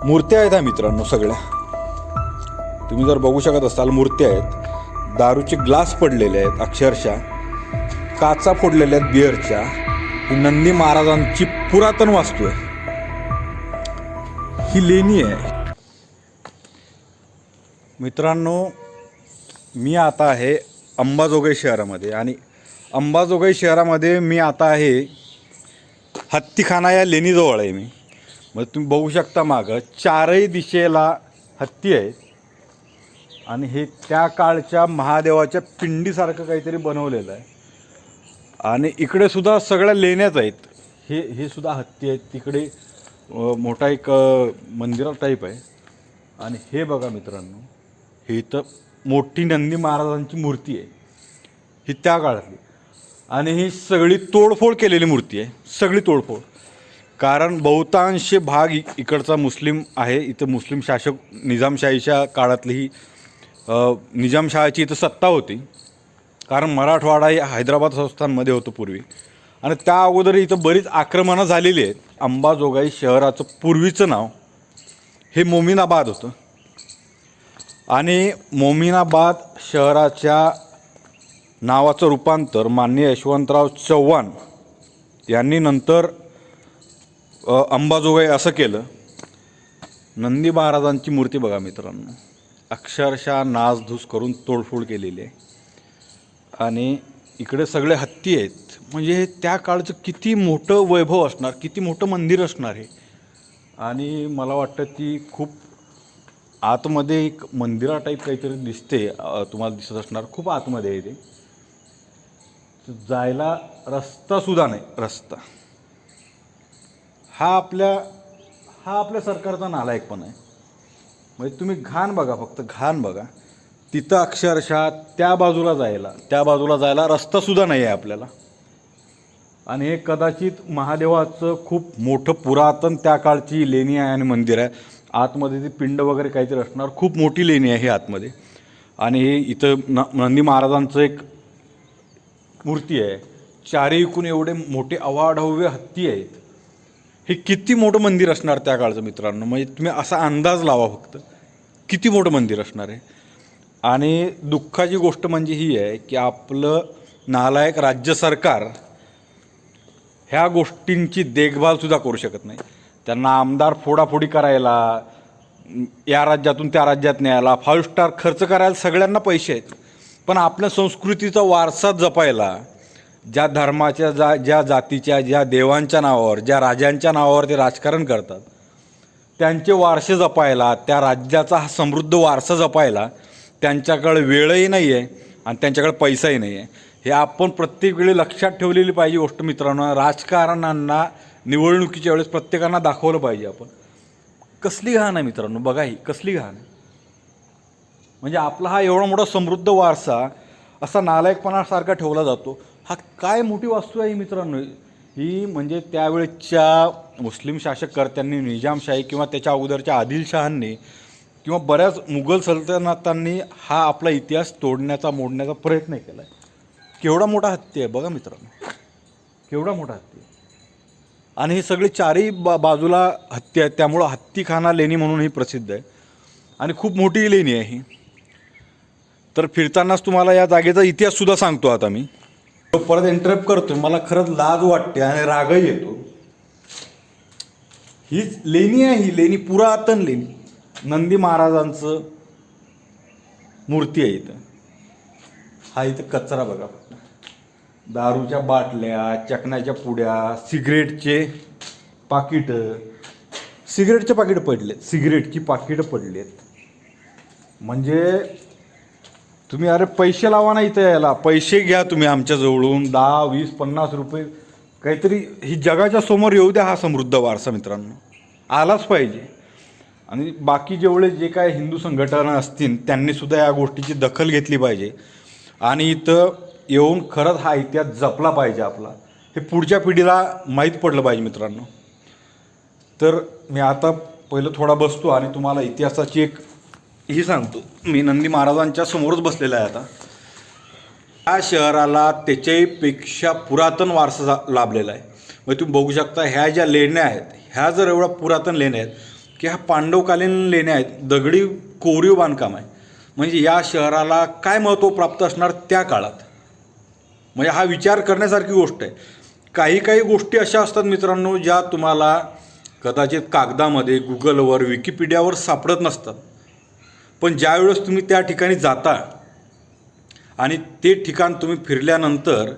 मूर्त्या आहेत ह्या मित्रांनो सगळ्या. तुम्ही जर बघू शकत असाल मूर्त्या आहेत, दारूचे ग्लास पडलेले आहेत, अक्षरशः काचा फोडलेल्या आहेत बिअरच्या. ही नंदी महाराजांची पुरातन वास्तू आहे, ही लेणी आहे. मित्रांनो, मी आता आहे अंबाजोगाई शहरामध्ये आणि अंबाजोगाई शहरामध्ये मी आता आहे हत्तीखाना या लेणीजवळ आहे मी. मग तुम्ही बघू शकता मागं चारही दिशेला हत्ती आहेत आणि हे त्या काळच्या महादेवाच्या पिंडीसारखं काहीतरी बनवलेलं आहे. आणि इकडे सुद्धा सगळ्या लेण्याच आहेत. हे सुद्धा हत्ती आहेत. तिकडे मोठा एक मंदिरा टाईप आहे. आणि हे बघा मित्रांनो, हे इथं मोठी नंदी महाराजांची मूर्ती आहे, ही त्या काळातली. आणि ही सगळी तोडफोड केलेली मूर्ती आहे, सगळी तोडफोड. कारण बहुतांश भाग इकडचा मुस्लिम आहे. इथं मुस्लिम शासक निजामशाहीच्या काळातली ही निजामशाहीची इथं सत्ता होती. कारण मराठवाडा हे हैदराबाद संस्थानमध्ये होतं पूर्वी. आणि त्या अगोदर इथं बरीच आक्रमणं झालेली आहेत. अंबाजोगाई शहराचं पूर्वीचं नाव हे मोमीनाबाद होतं. आणि मोमीनाबाद शहराच्या नावाचं रूपांतर माननीय यशवंतराव चव्हाण यांनी नंतर अंबाजोगाई असं केलं. नंदी महाराजांची मूर्ती बघा मित्रांनो, अक्षरशः नासधूस करून तोडफोड केलेली आहे. आणि इकडे सगळे हत्ती आहेत. म्हणजे त्या काळचं किती मोठं वैभव असणार, किती मोठं मंदिर असणार हे. आणि मला वाटतं ती खूप आतमध्ये एक मंदिरा टाईप काहीतरी दिसते, तुम्हाला दिसत असणार. खूप आतमध्ये आहे ते. जायला रस्तासुद्धा नाही. रस्ता हा आपल्या सरकारचा नालायकपणा आहे. म्हणजे तुम्ही घाण बघा, फक्त घाण बघा. तिथं अक्षरशः त्या बाजूला जायला रस्तासुद्धा नाही आहे आपल्याला. आणि हे कदाचित महादेवाचं खूप मोठं पुरातन त्या काळची लेणी आहे आणि मंदिर आहे. आतमध्ये ती पिंड वगैरे काहीतरी असणार. खूप मोठी लेणी आहे हे आतमध्ये. आणि हे इथं नंदी महाराजांचं एक मूर्ती आहे. चारीकडून एवढे मोठे अवाढव्य हत्ती आहेत. हे किती मोठं मंदिर असणार त्या काळचं मित्रांनो. म्हणजे तुम्ही असा अंदाज लावा फक्त किती मोठं मंदिर असणार आहे. आणि दुःखाची गोष्ट म्हणजे ही आहे की आपलं नालायक राज्य सरकार ह्या गोष्टींची देखभालसुद्धा करू शकत नाही. त्यांना आमदार फोडाफोडी करायला, या राज्यातून त्या राज्यात न्यायला, 5 स्टार खर्च करायला सगळ्यांना पैसे आहेत. पण आपल्या संस्कृतीचा वारसा जपायला, ज्या धर्माच्या ज्या जातीच्या, ज्या देवांच्या नावावर, ज्या राजांच्या नावावर ते राजकारण करतात, त्यांचे वारसे जपायला, त्या राज्याचा हा समृद्ध वारसा जपायला त्यांच्याकडे वेळही नाही आहे आणि त्यांच्याकडे पैसाही नाही आहे. हे आपण प्रत्येक वेळी लक्षात ठेवलेली पाहिजे गोष्ट मित्रांनो. राजकारण्यांना निवडणुकीच्या वेळेस प्रत्येकांना दाखवलं पाहिजे आपण. कसली घाण आहे मित्रांनो, बघा ही कसली घाण आहे. म्हणजे आपला हा एवढा मोठा समृद्ध वारसा असा नालायकपणासारखा ठेवला जातो. हा काय मोठी वास्तू आहे मित्रांनो ही. म्हणजे त्यावेळेच्या मुस्लिम शासककर्त्यांनी, निजामशाही किंवा त्याच्या अगोदरच्या आदिलशहांनी किंवा बऱ्याच मुघल सल्तनतांनी हा आपला इतिहास तोडण्याचा, मोडण्याचा प्रयत्न केला आहे. केवढा मोठा हत्ती आहे बघा मित्रांनो, केवढा मोठा हत्ती आहे. आणि हे सगळे चारही बाजूला हत्ती आहेत. त्यामुळं हत्तीखाना लेणी म्हणून ही प्रसिद्ध आहे. आणि खूप मोठी लेणी आहे ही. तर फिरतानाच तुम्हाला या जागेचा इतिहाससुद्धा सांगतो आता मी. परत इंटरप्ट करतो. मला खरंच लाज वाटते आणि रागही येतो. हीच लेणी आहे, ही लेणी पुरातन लेणी. नंदी महाराजांचं मूर्ती आहे इथं. हा इथं कचरा बघा, दारूच्या बाटल्या, चकण्याच्या पुड्या, सिगरेटचे पाकिटं, सिगरेटचे पाकिटं पडलेत, सिगरेटची पाकिटं पडलेत. म्हणजे तुम्ही अरे पैसे लावा ना इथं यायला, पैसे घ्या तुम्ही आमच्याजवळून 10, 20, 50 रुपये काहीतरी. ही जगाच्या समोर येऊ द्या हा समृद्ध वारसा मित्रांनो, आलाच पाहिजे. आणि बाकी जेवढे जे काय हिंदू संघटना असतील त्यांनीसुद्धा या गोष्टीची दखल घेतली पाहिजे. आणि इथं येऊन खरंच हा इतिहास जपला पाहिजे आपला. हे पुढच्या पिढीला माहीत पडलं पाहिजे मित्रांनो. तर मी आता पहिलं थोडा बसतो आणि तुम्हाला इतिहासाची एक ही सांगतो. मी नंदी महाराजांच्या समोरच बसलेला आहे आता. या शहराला त्याच्याहीपेक्षा पुरातन वारसा लाभलेला आहे. मग तुम्ही बघू शकता ह्या ज्या लेण्या आहेत, ह्या जर एवढ्या पुरातन लेण्या आहेत, की ह्या पांडवकालीन लेण्या आहेत, दगडी कोरीव बांधकाम आहे. म्हणजे या शहराला काय महत्त्व प्राप्त असणार त्या काळात. म्हणजे हा विचार करण्यासारखी गोष्ट आहे. काही काही गोष्टी अशा असतात मित्रांनो, ज्या तुम्हाला कदाचित कागदामध्ये, गुगलवर, विकिपीडियावर सापडत नसतात. पण ज्यावेळेस तुम्ही त्या ठिकाणी जाता आणि ते ठिकाण तुम्ही फिरल्यानंतर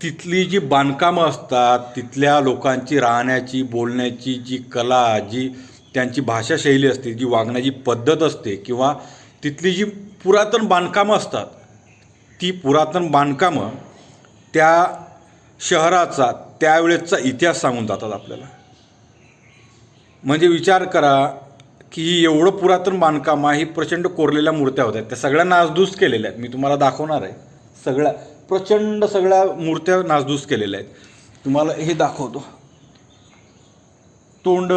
तिथली जी बांधकामं असतात, तिथल्या लोकांची राहण्याची, बोलण्याची जी कला, जी त्यांची भाषाशैली असते, जी वागण्याची पद्धत असते, किंवा तिथली जी पुरातन बांधकामं असतात, ती पुरातन बांधकामं त्या शहराचा त्यावेळेसचा इतिहास सांगून जातात आपल्याला. म्हणजे विचार करा की एवढं पुरातन बांधकाम आहे, ही प्रचंड कोरलेल्या मूर्त्या होत्या, त्या सगळ्या नासधूस केलेल्या आहेत. मी तुम्हाला दाखवणार आहे. सगळ्या प्रचंड सगळ्या मूर्त्या नासधूस केलेल्या आहेत. तुम्हाला हे दाखवतो. तोंड,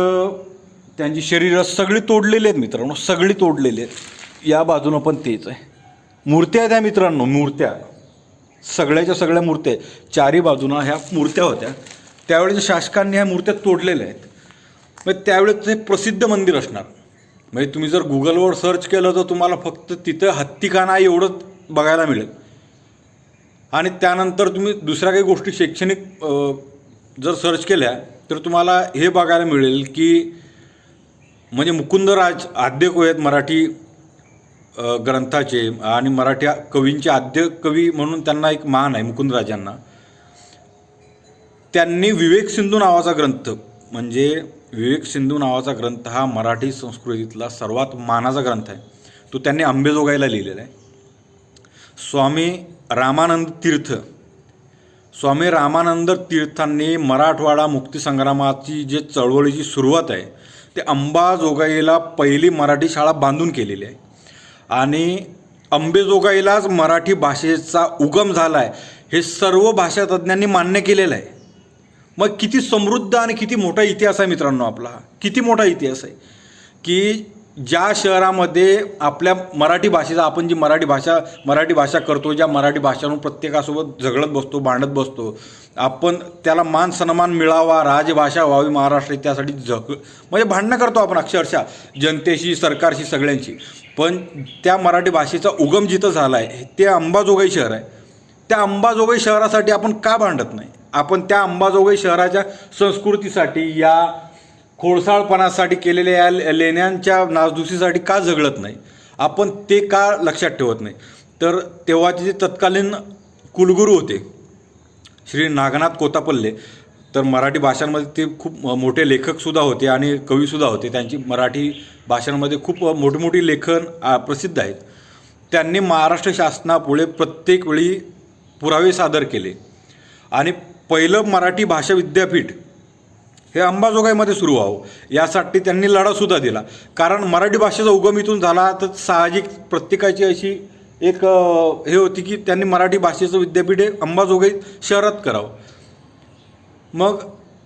त्यांची शरीरं सगळी तोडलेली आहेत मित्रांनो, सगळी तोडलेली आहेत. या बाजूनं पण तेच आहे. मूर्त्या आहेत त्या मित्रांनो, मूर्त्या सगळ्याच्या सगळ्या मूर्त्या आहेत. चारी बाजूनं ह्या मूर्त्या होत्या. त्यावेळेच्या शासकांनी ह्या मूर्त्या तोडलेल्या आहेत. म्हणजे त्यावेळेस हे प्रसिद्ध मंदिर असणार. म्हणजे तुम्ही जर गुगलवर सर्च केलं तर तुम्हाला फक्त तिथं हत्तीखाना एवढंच बघायला मिळेल. आणि त्यानंतर तुम्ही दुसऱ्या काही गोष्टी शैक्षणिक जर सर्च केल्या तर तुम्हाला हे बघायला मिळेल की म्हणजे मुकुंदराज आद्य कवी आहेत मराठी ग्रंथाचे, आणि मराठी कवींचे आद्य कवी म्हणून त्यांना एक मान आहे मुकुंदराजांना. त्यांनी विवेक सिंधू नावाचा ग्रंथ, म्हणजे विवेक सिंधू नावाचा ग्रंथ हा मराठी संस्कृतीतला सर्वात मानाचा ग्रंथ आहे. तो त्यांनी अंबेजोगाईला लिहिलेला आहे. स्वामी रामानंद तीर्थांनी मराठवाडा मुक्तीसंग्रामाची जे चळवळीची सुरुवात आहे ते अंबाजोगाईला पहिली मराठी शाळा बांधून केलेली आहे. आणि अंबेजोगाईलाच मराठी भाषेचा उगम झाला आहे हे सर्व भाषातज्ञांनी मान्य केलेलं आहे. मग किती समृद्ध आणि किती मोठा इतिहास आहे मित्रांनो आपला. किती मोठा इतिहास आहे की ज्या शहरामध्ये आपल्या मराठी भाषेचा, आपण जी मराठी भाषा करतो, ज्या मराठी भाषांवर प्रत्येकासोबत झगडत बसतो, भांडत बसतो, आपण त्याला मान सन्मान मिळावा, राजभाषा व्हावी महाराष्ट्र, त्यासाठी म्हणजे भांडणं करतो आपण अक्षरशः जनतेशी, सरकारशी, सगळ्यांशी. पण त्या मराठी भाषेचा उगम जिथं झाला आहे ते अंबाजोगाई शहर आहे. त्या अंबाजोगाई शहरासाठी आपण का भांडत नाही? आपण त्या अंबाजोगाई शहराच्या संस्कृतीसाठी, या खोडसाळपणासाठी केलेल्या या लेण्यांच्या नासधुसीसाठी का झगडत नाही? आपण ते का लक्षात ठेवत नाही? तर तेव्हाचे जे तत्कालीन कुलगुरू होते श्री नागनाथ कोतापल्ले, तर मराठी भाषांमध्ये ते खूप मोठे लेखकसुद्धा होते आणि कवीसुद्धा होते. त्यांची मराठी भाषांमध्ये खूप मोठी मोठी लेखन प्रसिद्ध आहेत. त्यांनी महाराष्ट्र शासनापुढे प्रत्येक वेळी पुरावे सादर केले आणि पहिलं मराठी भाषा विद्यापीठ हे अंबाजोगाईमध्ये सुरू व्हावं यासाठी त्यांनी लढासुद्धा दिला. कारण मराठी भाषेचा उगम इथून झाला तर साहजिक प्रत्येकाची अशी एक हे होती की त्यांनी मराठी भाषेचं विद्यापीठ हे अंबाजोगाई शहरात करावं. मग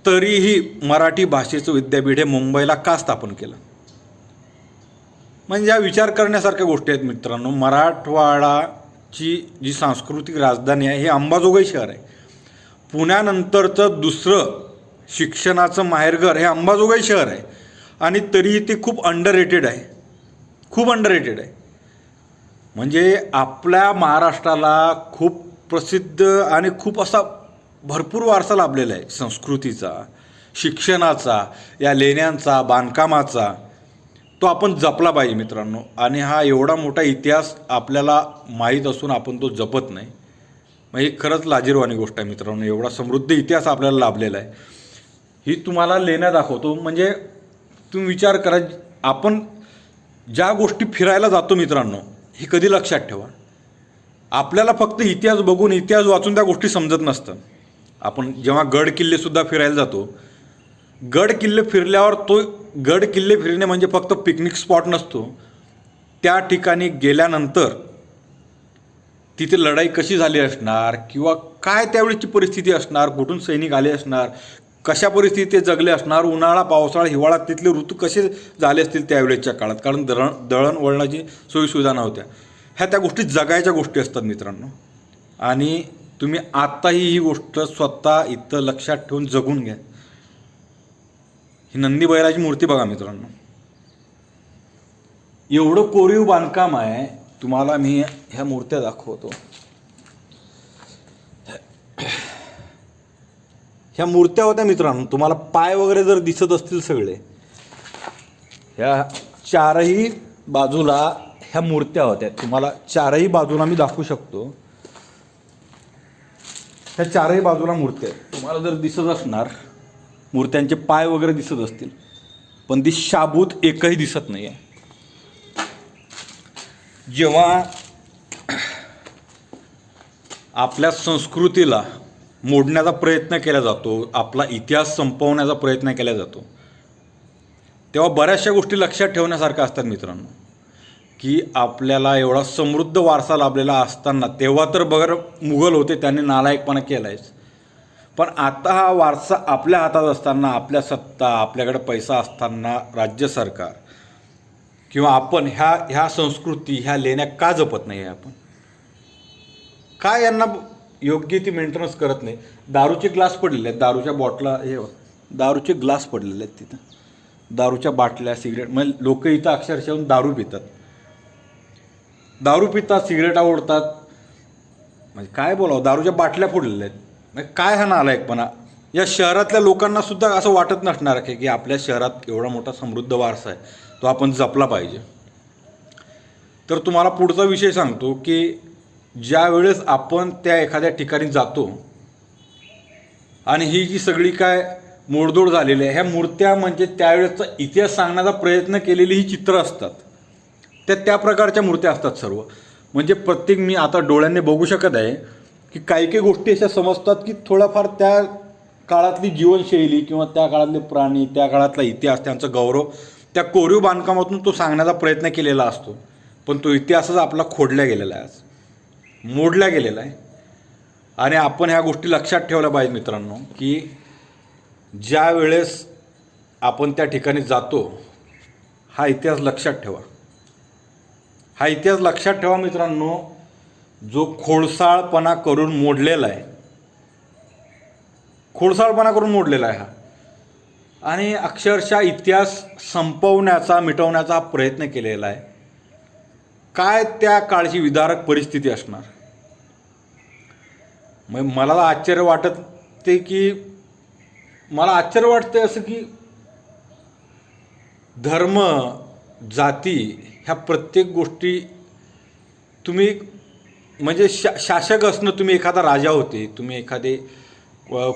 तरीही मराठी भाषेचं विद्यापीठ हे मुंबईला का स्थापन केलं? म्हणजे या विचार करण्यासारख्या गोष्टी आहेत मित्रांनो. मराठवाडाची जी सांस्कृतिक राजधानी आहे हे अंबाजोगाई शहर आहे. पुण्यानंतरचं दुसरं शिक्षणाचं माहेरघर हे अंबाजोगाई शहर आहे आणि तरीही ते खूप अंडररेटेड आहे, खूप अंडररेटेड आहे. म्हणजे आपल्या महाराष्ट्राला खूप प्रसिद्ध आणि खूप असा भरपूर वारसा लाभलेला आहे संस्कृतीचा, शिक्षणाचा, या लेण्यांचा, बांधकामाचा. तो आपण जपला पाहिजे मित्रांनो. आणि हा एवढा मोठा इतिहास आपल्याला माहीत असून आपण तो जपत नाही, म्हणजे खरंच लाजिरवाणी गोष्ट आहे मित्रांनो. एवढा समृद्ध इतिहास आपल्याला लाभलेला आहे. ही तुम्हाला लेण्या दाखवतो. म्हणजे तुम्ही विचार करा, आपण ज्या गोष्टी फिरायला जातो मित्रांनो, हे कधी लक्षात ठेवा, आपल्याला फक्त इतिहास बघून, इतिहास वाचून त्या गोष्टी समजत नसतं. आपण जेव्हा गड किल्लेसुद्धा फिरायला जातो, गड किल्ले फिरल्यावर तो गड किल्ले फिरणे म्हणजे फक्त पिकनिक स्पॉट नसतो. त्या ठिकाणी गेल्यानंतर तिथे लढाई कशी झाली असणार, किंवा काय त्यावेळेची परिस्थिती असणार, कुठून सैनिक आले असणार, कशा परिस्थितीत ते जगले असणार, उन्हाळा, पावसाळा, हिवाळा, तिथले ऋतू कसे झाले असतील त्यावेळेच्या काळात, कारण दळणवळणाची सोयीसुविधा नव्हत्या. ह्या त्या गोष्टी जगायच्या गोष्टी असतात मित्रांनो. आणि तुम्ही आत्ताही ही गोष्ट स्वतः इथं लक्षात ठेवून जगून घ्या. ही नंदी बैलाची मूर्ती बघा मित्रांनो. एवढं कोरीव बांधकाम आहे. तुम्हाला मी ह्या मूर्त्या दाखवतो. ह्या मूर्त्या होत्या मित्रांनो. तुम्हाला पाय वगैरे जर दिसत असतील सगळे, ह्या चारही बाजूला ह्या मूर्त्या होत्या. तुम्हाला चारही बाजूला मी दाखवू शकतो. ह्या चारही बाजूला मूर्त्या आहेत. तुम्हाला जर दिसत असणार, मूर्त्यांचे पाय वगैरे दिसत असतील, पण ती शाबूत एकही दिसत नाही आहे. जेव्हा आपल्या संस्कृतीला मोडण्याचा प्रयत्न केला जातो, आपला इतिहास संपवण्याचा प्रयत्न केला जातो, तेव्हा बऱ्याचशा गोष्टी लक्षात ठेवण्यासारख्या असतात मित्रांनो. की आपल्याला एवढा समृद्ध वारसा लाभलेला असताना, तेव्हा तर बघा मुघल होते, त्यांनी नालायकपणा केलायच, पण आता हा वारसा आपल्या हातात असताना, आपल्या सत्ता, आपल्याकडे पैसा असताना राज्य सरकार किंवा आपण ह्या संस्कृती, ह्या लेण्या का जपत नाही आहे आपण? काय यांना योग्य ती मेंटेनन्स करत नाही? दारूचे ग्लास पडलेले आहेत, दारूच्या बॉटला, हे दारूचे ग्लास पडलेले आहेत तिथं, दारूच्या बाटल्या, सिगरेट. म्हणजे लोक इथं अक्षरशः येऊन दारू पितात, सिगरेटा ओढतात. म्हणजे काय बोलावं, दारूच्या बाटल्या फोडलेल्या आहेत. म्हणजे काय हा नालायकपणा? या शहरातल्या लोकांना सुद्धा असं वाटत नसणार की आपल्या शहरात एवढा मोठा समृद्ध वारसा आहे, तो आपण जपला पाहिजे. तर तुम्हाला पुढचा विषय सांगतो की ज्या वेळेस आपण त्या एखाद्या ठिकाणी जातो आणि ही जी सगळी काय मोडदोड झालेली आहे, ह्या मूर्त्या म्हणजे त्यावेळेसचा इतिहास सांगण्याचा प्रयत्न केलेली ही चित्र असतात. त्या प्रकारच्या मूर्त्या असतात सर्व. म्हणजे प्रत्येक, मी आता डोळ्यांनी बघू शकत आहे की काही काही गोष्टी अशा समजतात की थोडाफार त्या काळातली जीवनशैली किंवा त्या काळातले प्राणी, त्या काळातला इतिहास, त्यांचा गौरव त्या कोरीव बांधकामातून तो सांगण्याचा प्रयत्न केलेला असतो. पण तो इतिहासच आपला खोडल्या गेलेला आहे, आज मोडल्या गेलेला आहे. आणि आपण ह्या गोष्टी लक्षात ठेवल्या पाहिजे मित्रांनो की ज्या वेळेस आपण त्या ठिकाणी जातो, हा इतिहास लक्षात ठेवा. हा इतिहास लक्षात ठेवा मित्रांनो. जो खोडसाळपणा करून मोडलेला आहे, हा, आणि अक्षरशः इतिहास संपवण्याचा, मिटवण्याचा प्रयत्न केलेला आहे. काय त्या काळची विदारक परिस्थिती असणार? मग मला आश्चर्य वाटते असं की धर्म, जाती, ह्या प्रत्येक गोष्टी तुम्ही, म्हणजे शासक असणं, तुम्ही एखादा राजा होते, तुम्ही एखादे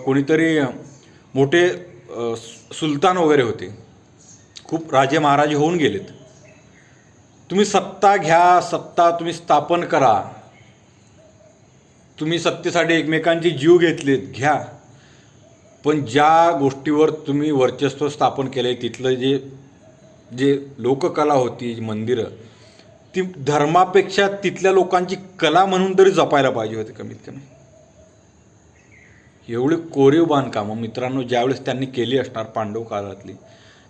कोणीतरी मोठे सुलतान वगैरे होते, खूप राजे महाराजे होऊन गेलेत. तुम्ही सत्ता घ्या, सत्ता तुम्ही स्थापन करा, तुम्ही सत्तेसाठी एकमेकांचे जीव घेतलेत, घ्या, पण ज्या गोष्टीवर तुम्ही वर्चस्व स्थापन केले, तिथलं जे लोककला होती, मंदिरं, ती धर्मापेक्षा तिथल्या लोकांची कला म्हणून तरी जपायला पाहिजे होते कमीत कमी. एवढी कोरीव बांधकामं मित्रांनो ज्यावेळेस त्यांनी केली असणार पांडव काळातली,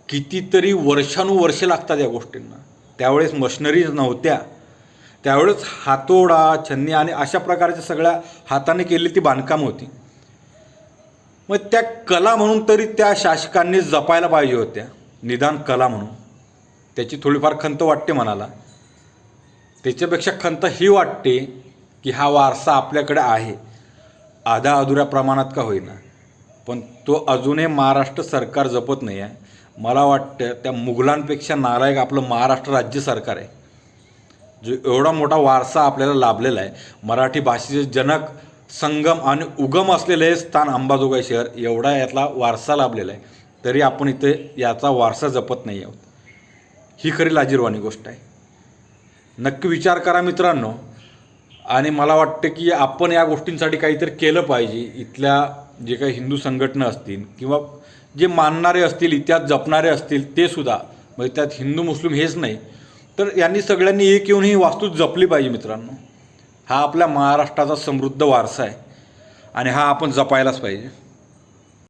कितीतरी वर्षानुवर्षे लागतात या गोष्टींना. त्यावेळेस मशिनरीज नव्हत्या, त्यावेळेस हातोडा, छन्नी आणि अशा प्रकारच्या सगळ्या हाताने केलेली ती बांधकाम होती. मग त्या कला म्हणून तरी त्या शासकांनी जपायला पाहिजे होत्या, निदान कला म्हणून. त्याची थोडीफार खंत वाटते मनाला. त्याच्यापेक्षा खंत ही वाटते की हा वारसा आपल्याकडे आहे, आधा अधुऱ्या प्रमाणात का होईना, पण तो अजूनही महाराष्ट्र सरकार जपत नाही आहे. मला वाटतं त्या मुघलांपेक्षा नालायक आपलं महाराष्ट्र राज्य सरकार आहे, जो एवढा मोठा वारसा आपल्याला लाभलेला आहे. मराठी भाषेचे जनक, संगम आणि उगम असलेलं हे स्थान अंबाजोगाई शहर, एवढा यातला वारसा लाभलेला आहे, तरी आपण इथे याचा वारसा जपत नाही आहोत. ही खरी लाजिरवाणी गोष्ट आहे. नक्की विचार करा मित्रांनो. आणि मला वाटतं की आपण या गोष्टींसाठी काहीतरी केलं पाहिजे. इथल्या जे काही हिंदू संघटना असतील किंवा जे मानणारे असतील, इतिहास जपणारे असतील, ते सुद्धा, म्हणजे त्यात हिंदू मुस्लिम हेच नाही, तर यांनी सगळ्यांनी एक येऊन ही वास्तू जपली पाहिजे मित्रांनो. हा आपल्या महाराष्ट्राचा समृद्ध वारसा आहे आणि हा आपण जपायलाच पाहिजे.